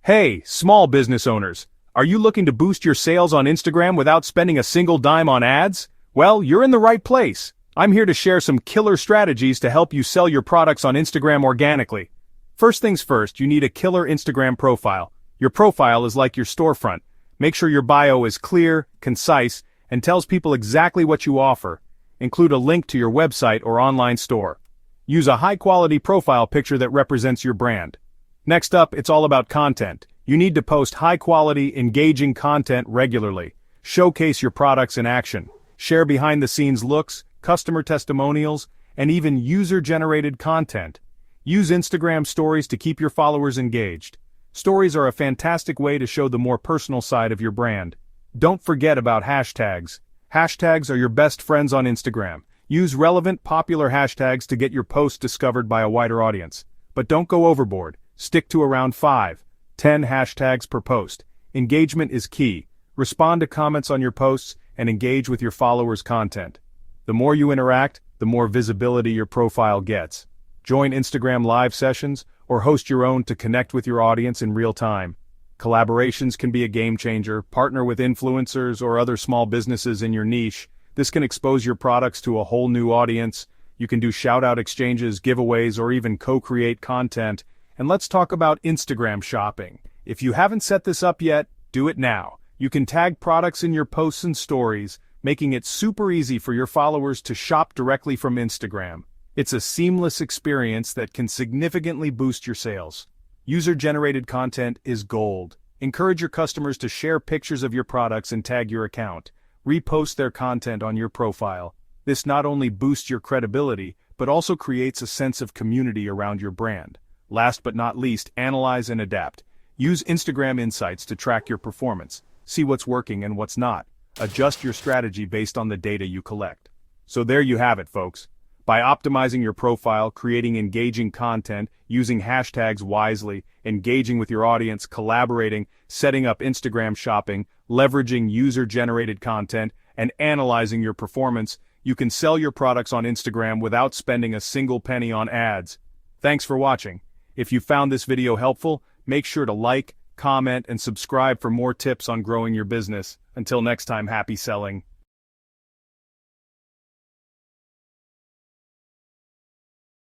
Hey, small business owners, are you looking to boost your sales on Instagram without spending a single dime on ads? Well, you're in the right place. I'm here to share some killer strategies to help you sell your products on Instagram organically. First things first, you need a killer Instagram profile. Your profile is like your storefront. Make sure your bio is clear, concise, and tells people exactly what you offer. Include a link to your website or online store. Use a high-quality profile picture that represents your brand. Next up, it's all about content. You need to post high-quality, engaging content regularly. Showcase your products in action. Share behind-the-scenes looks, customer testimonials, and even user-generated content. Use Instagram stories to keep your followers engaged. Stories are a fantastic way to show the more personal side of your brand. Don't forget about hashtags. Hashtags are your best friends on Instagram. Use relevant, popular hashtags to get your posts discovered by a wider audience. But don't go overboard. Stick to around 5-10 hashtags per post. Engagement is key. Respond to comments on your posts and engage with your followers' content. The more you interact, the more visibility your profile gets. Join Instagram live sessions or host your own to connect with your audience in real time. Collaborations can be a game changer. Partner with influencers or other small businesses in your niche. This can expose your products to a whole new audience. You can do shout-out exchanges, giveaways, or even co-create content. And let's talk about Instagram shopping. If you haven't set this up yet, do it now. You can tag products in your posts and stories, making it super easy for your followers to shop directly from Instagram. It's a seamless experience that can significantly boost your sales. User-generated content is gold. Encourage your customers to share pictures of your products and tag your account. Repost their content on your profile. This not only boosts your credibility, but also creates a sense of community around your brand. Last but not least, analyze and adapt. Use Instagram Insights to track your performance. See what's working and what's not. Adjust your strategy based on the data you collect. So there you have it, folks. By optimizing your profile, creating engaging content, using hashtags wisely, engaging with your audience, collaborating, setting up Instagram shopping, leveraging user-generated content, and analyzing your performance, you can sell your products on Instagram without spending a single penny on ads. Thanks for watching. If you found this video helpful, make sure to like, comment, and subscribe for more tips on growing your business. Until next time, happy selling.